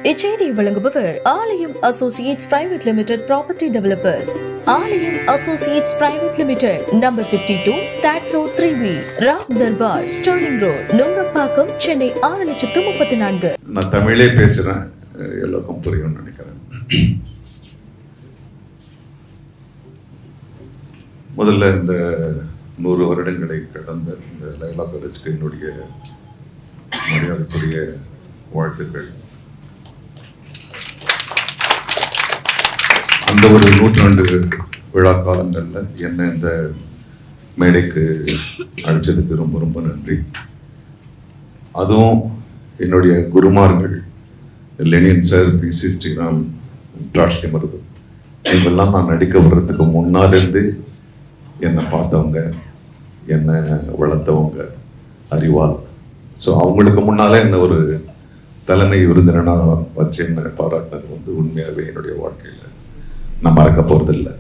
இச்செய்தியை வழங்குபவர் Aalayam associates private limited property developers. Aalayam associates private limited, number 52, third floor, 3B, Ram Darbar, Sterling road, Nungambakkam, Chennai 6,34,000. நான் தமிழே பேசுறேன், எல்லாருக்கும் புரியும் நினைக்கிறேன். முதல்ல இந்த 100 வருடங்களை கடந்த இந்த லைலா காலேஜுக்கு என்னுடைய மரியாதைக்குரிய வாழ்த்துக்கள். அந்த ஒரு 100 விழா காலங்களில் என்ன இந்த மேடைக்கு அழைச்சதுக்கு ரொம்ப ரொம்ப நன்றி. அதுவும் என்னுடைய குருமார்கள் லெனின் சார், பி.சி. ஸ்ரீராம், டாட்சி மருது, இவங்கெல்லாம் நான் நடிக்க வர்றதுக்கு முன்னாலேருந்து என்னை பார்த்தவங்க, என்னை வளர்த்தவங்க அறிவால். ஸோ அவங்களுக்கு முன்னாலே என்ன ஒரு தலைமை விருந்தினராக வச்சு என்னை பாராட்டினது வந்து உண்மையாகவே என்னுடைய வாழ்க்கையில் நான் மறக்க போறதில்லை.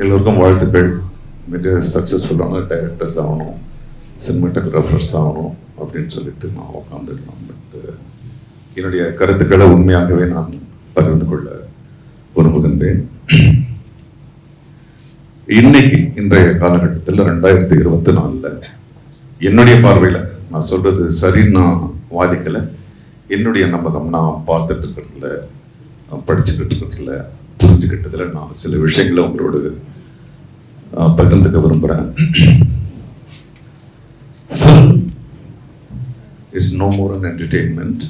எல்லோருக்கும் வாழ்த்துக்கள். மிக சக்சஸ்ஃபுல்லான டைரக்டர்ஸ் ஆகணும், சினிமாட்டோகிராஃபர்ஸ் ஆகணும் அப்படின்னு சொல்லிட்டு நான் உட்காந்துருக்கேன். பட் என்னுடைய கருத்துக்களை உண்மையாகவே நான் பகிர்ந்து கொள்ள விரும்புகின்றேன். இன்னைக்கு இன்றைய காலகட்டத்தில் 2024 என்னுடைய பார்வையில் நான் சொல்றது சரின்னு நான் வாதிக்கலை. என்னுடைய நம்பகம் நான் பார்த்துட்டு இருக்கிறதுல, படிச்சுக்கிட்டு இருக்கிறதுல, புரிஞ்சுக்கிட்டதுல நான் சில விஷயங்களை உங்களோடு பகிர்ந்துக்க விரும்புகிறேன். Film is no more an entertainment,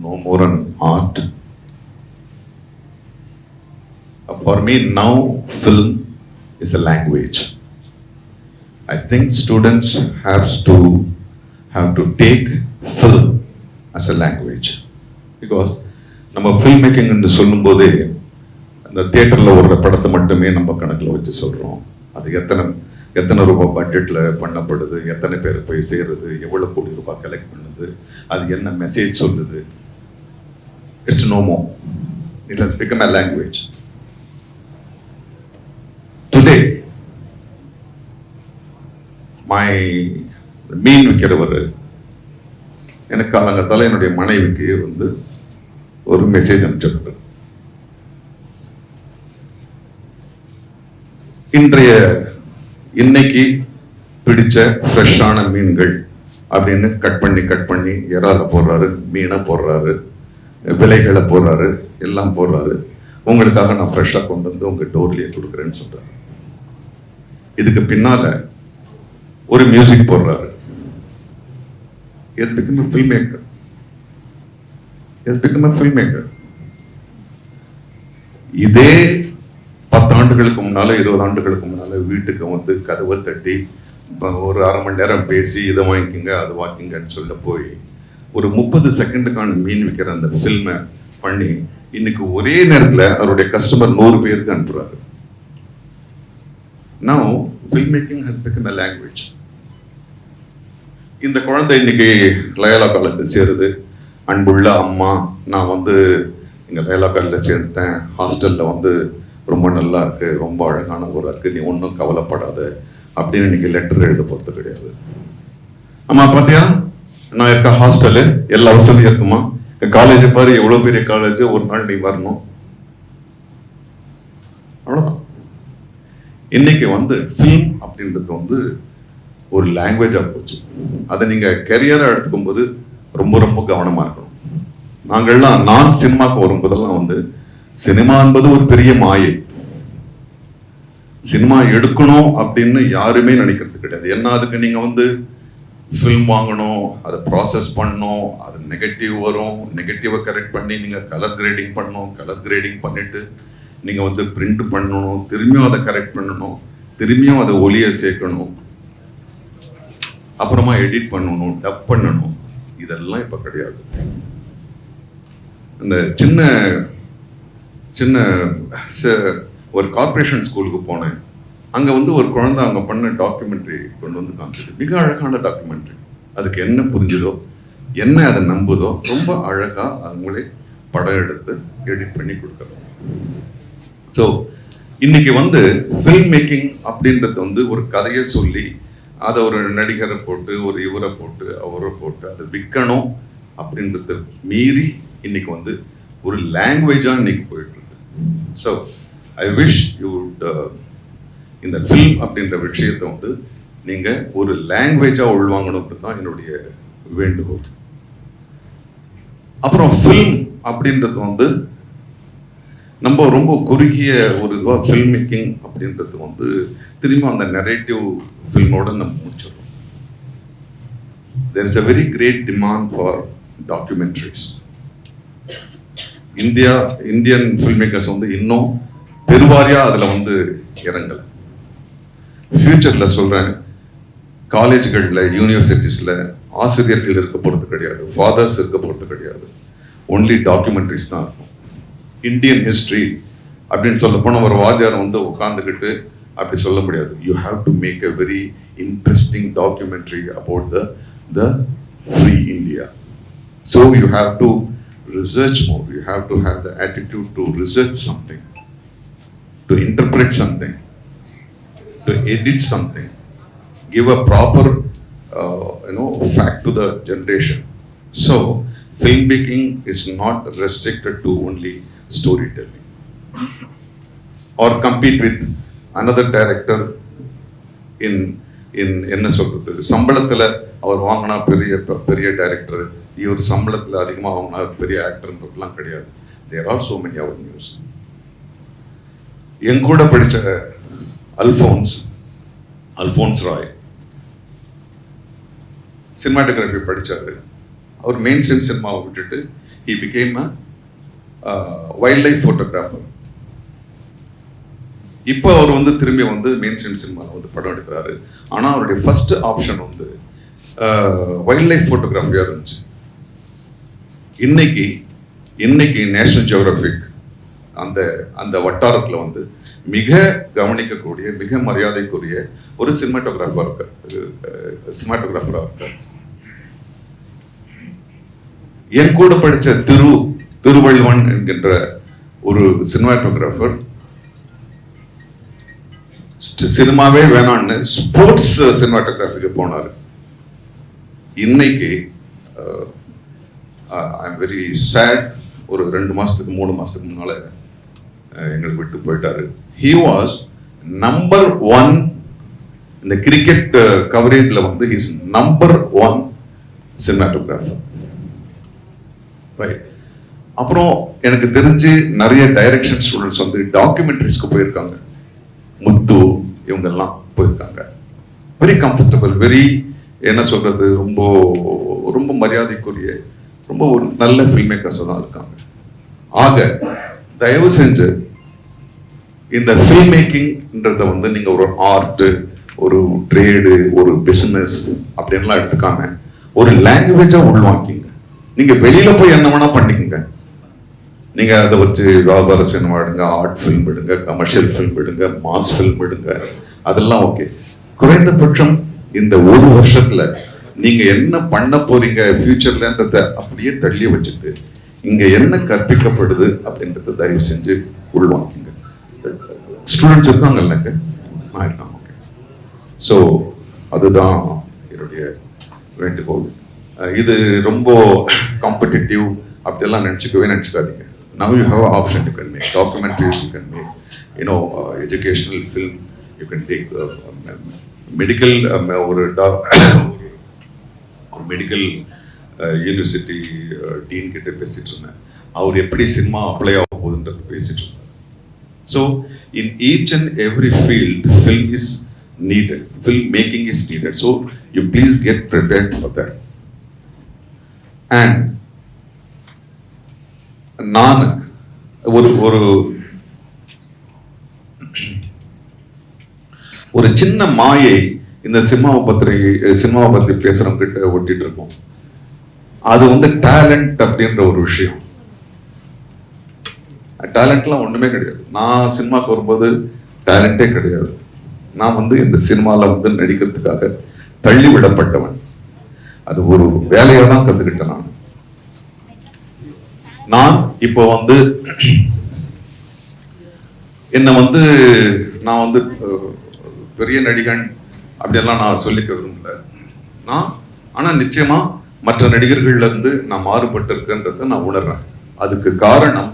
no more an art. For me now, film is a language. I think students have to take film as a language, because நம்ம ஃபில்ம் மேக்கிங் என்று சொல்லும் போதே அந்த தியேட்டர்ல ஒரு படத்தை மட்டுமே நம்ம கணக்கில் வச்சு சொல்றோம். அது எத்தனை ரூபாய் பட்ஜெட்ல பண்ணப்படுது, எத்தனை பேர் போய் சேருது, எவ்வளவு கோடி ரூபாய் கலெக்ட் பண்ணுது, அது என்ன மெசேஜ் சொல்லுது. It's no more. It has become a language. Today மீன் விற்கிறவர் எனக்கு காலங்கத்தால என்னுடைய மனைவிக்கு வந்து ஒரு மெசேஜ் அனுப்பிச்சிருக்காரு. இன்னைக்கு பிடிச்ச ஃப்ரெஷ்ஷான மீன்கள் அப்படின்னு கட் பண்ணி இறால போடுறாரு, மீனை போடுறாரு, விலைகளை போடுறாரு, எல்லாம் போடுறாரு. உங்களுக்காக நான் ஃப்ரெஷ்ஷாக கொண்டு வந்து உங்க டோர்லயே கொடுக்குறேன்னு சொல்றாரு. இதுக்கு பின்னால ஒரு மியூசிக் போடுறாரு. He has become a filmmaker. He has become a filmmaker. இதே 10 ஆண்டுகளுக்கு முன்னால, 20 ஆண்டுகளுக்கு முன்னால வீட்டுக்கு வந்து கதவை தட்டி ஒரு 1/2 மணி நேரம் பேசி இதை வாங்கிக்கங்க அது வாங்கிங்கன்னு சொல்ல போய் ஒரு 30 செகண்டுக்கான மீன் விற்கிற அந்த ஃபில்மை பண்ணி இன்னைக்கு ஒரே நேரத்தில் அவருடைய கஸ்டமர் 100 பேருக்கு அனுப்புறாரு. Now filmmaking has become a language. இந்த குழந்தை இன்னைக்கு லயோலா காலேஜில் சேருது. அன்புள்ள அம்மா, நான் வந்து இங்கே லயோலா காலேஜில் சேர்ந்தேன், ஹாஸ்டலில் வந்து ரொம்ப நல்லா இருக்கு, ரொம்ப அழகான ஊராக இருக்கு, நீ ஒன்றும் கவலைப்படாத அப்படின்னு இன்னைக்கு லெட்டர் எழுத போகிறது கிடையாது. அம்மா பார்த்தியா நான் இருக்க ஹாஸ்டலு, எல்லா வசதியும் இருக்குமா, காலேஜ் பாரு எவ்வளோ பெரிய காலேஜ், ஒரு நாள் நீ வரணும், அவ்வளோதான். இன்னைக்கு வந்து ஃபிலிம் அப்படின்றது வந்து ஒரு லாங்குவேஜாக போச்சு. அதை நீங்கள் கெரியராக எடுத்துக்கும் போது ரொம்ப ரொம்ப கவனமாக இருக்கணும். நான் சினிமாவுக்கு வரும்போதெல்லாம் வந்து சினிமா என்பது ஒரு பெரிய மாயை. சினிமா எடுக்கணும் அப்படின்னு யாருமே நினைக்கிறது கிடையாது. என்ன அதுக்கு நீங்கள் வந்து ஃபில்ம் வாங்கணும், அதை ப்ராசஸ் பண்ணணும், அது நெகட்டிவ் வரும், நெகட்டிவை கரெக்ட் பண்ணி நீங்கள் கலர் கிரேடிங் பண்ணணும், கலர் கிரேடிங் பண்ணிட்டு நீங்கள் வந்து பிரிண்ட் பண்ணணும், திரும்பியும் அதை கரெக்ட் பண்ணணும், திரும்பியும் அதை ஒளியை சேர்க்கணும், அப்புறமா எடிட் பண்ணணும், டப் பண்ணணும். இதெல்லாம் இப்போ கிடையாது. இந்த சின்ன ஒரு கார்பரேஷன் ஸ்கூலுக்கு போனேன். அங்கே வந்து ஒரு குழந்தை அங்கே பண்ண டாக்குமெண்ட்ரி கொண்டு வந்து காமிச்சது. மிக அழகான டாக்குமெண்ட்ரி. அதுக்கு என்ன புரிஞ்சுதோ, என்ன அதை நம்புதோ, ரொம்ப அழகாக அவங்களே படம் எடுத்து எடிட் பண்ணி கொடுக்குறோம். ஸோ இன்னைக்கு வந்து ஃபில்ம் மேக்கிங் அப்படின்றது வந்து ஒரு கதையை சொல்லி அதை ஒரு நடிகரை போட்டு ஒரு இவரை போட்டு அவரை போட்டு அதை விற்கணும் அப்படின்றத மீறி இன்னைக்கு வந்து ஒரு லாங்குவேஜா இன்னைக்கு போயிட்டு இருக்கு. ஸோ ஐ விஷ் யூ இந்த ஃபில்ம் அப்படின்ற விஷயத்தை வந்து நீங்க ஒரு லாங்குவேஜா உள்வாங்கணும்ன்றது தான் என்னுடைய வேண்டுகோள். அப்புறம் ஃபில்ம் அப்படின்றது வந்து நம்ம ரொம்ப குறுகிய ஒரு இதுவாக ஃபில்ம் மேக்கிங் அப்படின்றது வந்து திரும்ப அந்த நரேட்டிவ் ஃபில்மோட நம்ம முடிச்சிடறோம். there is a very great demand for documentaries. Indian film makers வந்து இன்னும் பெருவாரியா அதுல வந்து இறங்கல. ஃபியூச்சர்ல சொல்றேன், காலேஜ்களில் யூனிவர்சிட்டிஸ்ல ஆசிரியர்கள் இருக்க போறது கிடையாது, ஃபாதர்ஸ் இருக்க போறது கிடையாது, ஒன்லி டாக்குமெண்ட்ரிஸ் தான் இருக்கும். இந்தியன் ஹிஸ்டரி அப்படின்னு சொல்ல போன ஒரு வாத்தியார் வந்து உட்கார்ந்துக்கிட்டு அப்படி சொல்ல முடியாது. You have to make a very interesting documentary about the free India. So you have to research more. You have to have the attitude to research something, to interpret something, to edit something, give a proper fact to the generation. So filmmaking is not restricted to only storytelling or compete with another director in என்ன சொல்றது, சம்பளத்துல அவர் வாங்கினா பெரிய director, இவர் சம்பளத்துல அதிகமாக வாங்கினா பெரிய ஆக்டர்ன்றதுலாம் கிடையாது. There are so many avenues. என் கூட படிச்ச அல்போன்ஸ் ராய் சினிமாட்டோகிராஃபி படிச்சாரு. அவர் மெயின் ஸ்ட்ரீம் சினிமாவை விட்டுட்டு he became a wildlife photographer. இப்போ அவர் வந்து திரும்பி வந்து மெயின் ஸ்ட்ரீம் சினிமாவில் வந்து படம் எடுக்கிறாரு. ஆனால் அவருடைய ஃபர்ஸ்ட் ஆப்ஷன் வந்து வைல்ட் லைஃப் ஃபோட்டோகிராஃபியாக இருந்துச்சு. இன்னைக்கு நேஷனல் ஜியோகிராஃபிக் அந்த வட்டாரத்தில் வந்து மிக கவனிக்கக்கூடிய மிக மரியாதைக்குரிய ஒரு சினிமாட்டோகிராஃபராக இருக்கார். என் கூட படித்த திருவள்ளுவன் என்கின்ற ஒரு சினிமாட்டோகிராஃபர் சினிமாவே வேணான்னு ஸ்போர்ட்ஸ் சினிமாட்டோகிராஃபிக்கு போனார். இன்னைக்கு ஐ எம் வெரி சேட், ஒரு 2 மாசத்துக்கு 3 மாசத்துக்கு முன்னால எங்களுக்கு விட்டு போயிட்டாரு. ஹி வாஸ் நம்பர் 1 இந்த கிரிக்கெட் கவரேஜ்ல வந்து ஹிஸ் நம்பர் 1 சினிமாட்டோகிராஃபர். ரைட். அப்புறம் எனக்கு தெரிஞ்சு நிறைய டைரக்ஷன் ஸ்டூடெண்ட்ஸ் வந்து டாக்குமெண்ட்ரிஸ்க்கு போயிருக்காங்க. முத்து இவங்கெல்லாம் போயிருக்காங்க. வெரி கம்ஃபர்டபுள், வெரி என்ன சொல்றது, ரொம்ப ரொம்ப மரியாதைக்குரிய ரொம்ப ஒரு நல்ல ஃபில்ம் மேக்கர்ஸ் தான் இருக்காங்க. ஆக தயவு செஞ்சு இந்த ஃபில்ம் மேக்கிங்ன்றத வந்து நீங்க ஒரு ஆர்ட், ஒரு ட்ரேடு, ஒரு பிசினஸ் அப்படின்லாம் எடுத்துக்காம ஒரு லாங்குவேஜா உள்வாங்கிங்க. நீங்க வெளியில போய் என்ன வேணா பண்ணிக்கங்க. நீங்க அதை வச்சு வியாபார சினிமா எடுங்க, ஆர்ட் ஃபில்ம் எடுங்க, கமர்ஷியல் ஃபில்ம் எடுங்க, மாஸ் ஃபில்ம் எடுங்க, அதெல்லாம் ஓகே. குறைந்தபட்சம் இந்த 1 வருஷத்துல நீங்க என்ன பண்ண போறீங்க ஃபியூச்சர்லன்றத அப்படியே தள்ளி வச்சுட்டு இங்க என்ன கற்பிக்கப்படுது அப்படின்றத தயவு செஞ்சு உள்வாங்க. ஸ்டூடெண்ட்ஸ் இருக்காங்கல்லங்க, நான் இருக்காங்க. ஓகே. ஸோ அதுதான் என்னுடைய வேண்டுகோள். இது ரொம்ப காம்படிட்டிவ் அப்படியெல்லாம் நினைச்சுக்காதீங்க. Now you have an option. You can make documentaries, you can make educational film, you can take medical ஒரு மெடிக்கல் யூனிவர்சிட்டி டீன் கிட்ட பேசிட்டு இருந்தேன். அவர் எப்படி சினிமா அப்ளை ஆக போகுதுன்றது பேசிட்டு இருந்தார். So in each and every field film is needed, film making is needed. So you please get prepared for that. And நான் ஒரு சின்ன மாயை இந்த சினிமாவை பத்தி பேசுறவங்க கிட்ட ஒட்டிட்டு இருக்கோம். அது வந்து டேலண்ட் அப்படின்ற ஒரு விஷயம். டேலண்ட்லாம் ஒண்ணுமே கிடையாது. நான் சினிமாக்கு வரும்போது டேலண்டே கிடையாது. நான் வந்து இந்த சினிமால வந்து நடிக்கிறதுக்காக தள்ளி விடப்பட்டவன். அது ஒரு வேலையா தான் கத்துக்கிட்டேன். நான் இப்போ வந்து என்னை வந்து நான் வந்து பெரிய நடிகன் அப்படியெல்லாம் நான் சொல்லிக்க விரும்பல. ஆனா நிச்சயமா மற்ற நடிகர்கள்ல இருந்து நான் மாறுபட்டு இருக்கேன்றதை நான் உணர்றேன். அதுக்கு காரணம்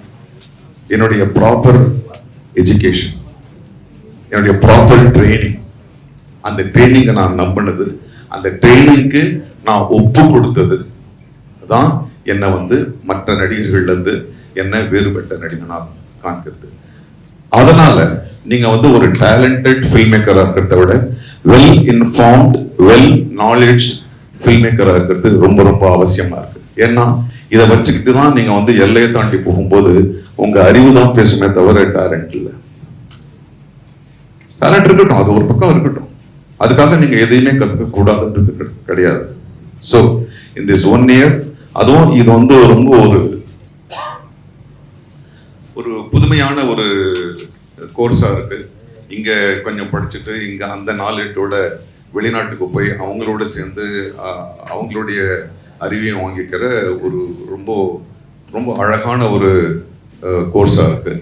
என்னுடைய ப்ராப்பர் எஜுகேஷன், என்னுடைய ப்ராப்பர் ட்ரைனிங். அந்த ட்ரைனிங்கை நான் நம்பினது, அந்த ட்ரைனிங்க்கு நான் ஒப்பு கொடுத்தது தான் என்னை வந்து மற்ற நடிகர்கள்ல இருந்து என்ன வேறுபட்ட நடிகனா காண்கிறது. அதனால நீங்க வந்து ஒரு டேலண்டட் ஃபில்ம் மேக்கரா இருக்கிறத விட well informed, well knowledge film மேக்கரா இருக்கிறது ரொம்ப ரொம்ப அவசியமா இருக்கு. ஏன்னா இதை வச்சுக்கிட்டு தான் நீங்க வந்து எல்லையை தாண்டி போகும்போது உங்க அறிவு தான் பேசுமே தவிர டேலண்ட் இல்லை. டேலண்ட் இருக்கட்டும், அது ஒரு பக்கம் இருக்கட்டும், அதுக்காக நீங்க எதையுமே கற்றுக்க கூடாதுன்றது கிடையாது. ஸோ இன் திஸ் 1 year, அதுவும் இது வந்து ரொம்ப ஒரு புதுமையான ஒரு கோர்ஸா இருக்கு. இங்க கொஞ்சம் படிச்சுட்டு இங்க அந்த நாலேஜோட வெளிநாட்டுக்கு போய் அவங்களோட சேர்ந்து அவங்களுடைய அறிவையும் வாங்கிக்கிற ஒரு ரொம்ப ரொம்ப அழகான ஒரு கோர்ஸா இருக்கு.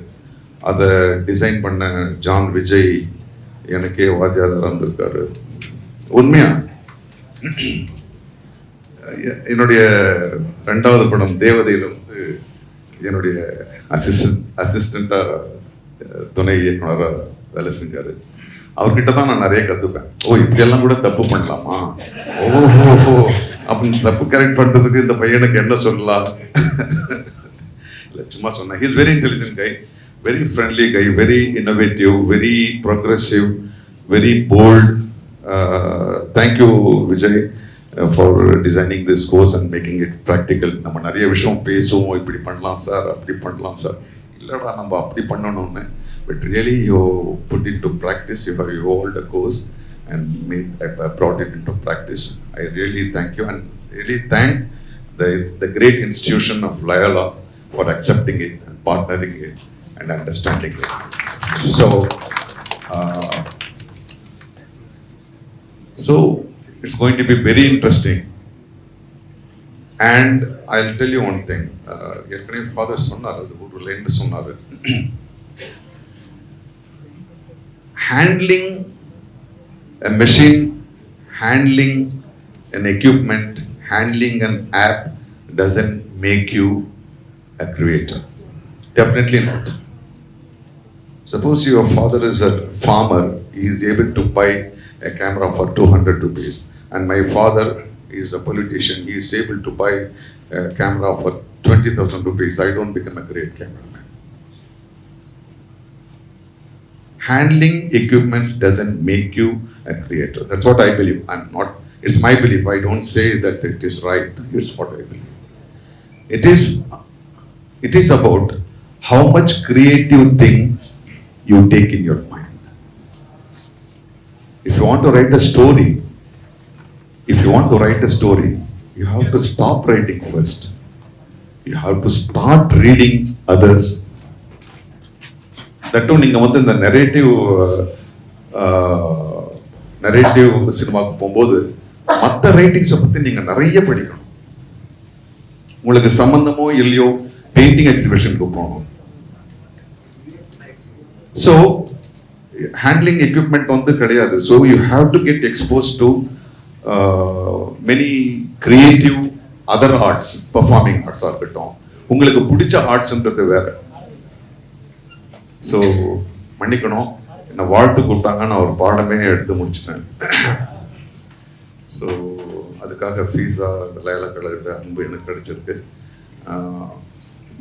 அதை டிசைன் பண்ண ஜான் விஜய் எனக்கே வாத்தியாரா இருந்திருக்காரு. உண்மையா என்னுடைய 2வது படம் தேவதையில வந்து என்னுடைய அசிஸ்டண்டா துணை இயக்குனரா வேலை செஞ்சாரு. அவர்கிட்ட தான் நான் நிறைய கத்துப்பேன். ஓ இப்படியெல்லாம் கூட தப்பு பண்ணலாமா, ஓஹோ அப்படின்னு தப்பு கரெக்ட் பண்றதுக்கு இந்த பையனுக்கு என்ன சொல்லலாம் இல்லை சும்மா சொன்னேன். He is very intelligent guy, very friendly guy, very innovative, very progressive, very bold. Thank you Vijay for designing this course and making it practical. நம்ம நிறைய விஷயம் பேசுவோம், இப்படி பண்ணலாம் சார் அப்படி பண்ணலாம் சார், இல்லடா நம்ம அப்படி பண்ணணும்னு, but really you put it to practice. You have evolved the course and brought it into practice. I really thank you and really thank the great institution of Loyola for accepting it and partnering it and understanding it. So it's going to be very interesting. And I'll tell you one thing. Your father சொன்னார், அது ஒரு line சொன்னார், handling a machine, handling an equipment, handling an app doesn't make you a creator. Definitely not. Suppose your father is a farmer, he is able to buy a camera for 200 rupees, and my father is a politician, he is able to buy a camera for 20,000 rupees. I don't become a great cameraman. Handling equipments doesn't make you a creator. That's what I believe. It's my belief. I don't say that it is right. It's what I believe. It is about how much creative thing you take in your mind. If you want to write a story, you have to stop writing first. You have to start reading others. That'u நீங்க வந்து இந்த narrative சினிமாக்கு போகும்போது மற்ற ரைட்டிங்ஸை பத்தி நீங்க நிறைய படிக்கணும். உங்களுக்கு சம்பந்தமோ இல்லையோ பெயிண்டிங் எக்ஸிபிஷனுக்கு போகணும். ஸோ ஹேண்ட்லிங் எக்யூப்மெண்ட் வந்து கிடையாது. So you have to get expose to many creative other arts, performing ஆர்ட்ஸாக இருக்கட்டும், உங்களுக்கு பிடிச்ச ஆர்ட்ஸ்ன்றது வேற. ஸோ மன்னிக்கணும், என்னை வாழ்த்து கூப்பிட்டாங்க, நான் ஒரு பாடமே எடுத்து முடிச்சிட்டேன். ஸோ அதுக்காக ஃபீஸா லயலா கலர் அன்பு எனக்கு கிடைச்சிருக்கு.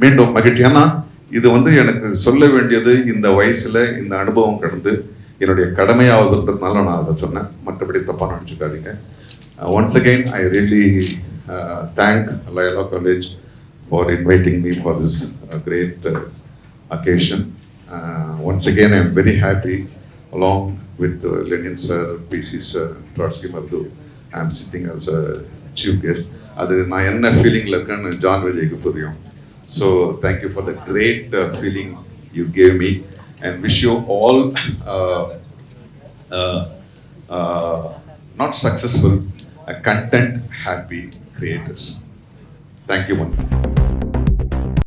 மீண்டும் மகிழ்ச்சி. ஏன்னா இது வந்து எனக்கு சொல்ல வேண்டியது இந்த வயசுல இந்த அனுபவம் கடந்து என்னுடைய கடமையாவதுன்றதுனால நான் அதை சொன்னேன். மற்றபடி தப்பா நினைச்சுக்காதீங்க. Once again I really thank Loyola college for inviting me for this great occasion. Once again I am very happy along with Lenin sir, PC sir, Trotsky Madhu. I am sitting as a chief guest. அது நான் என்ன ஃபீலிங்ல இருக்கேன்னு John விஜய்க்கு புரியும். So thank you for the great feeling you gave me and wish you all not successful, content happy creators. Thank you.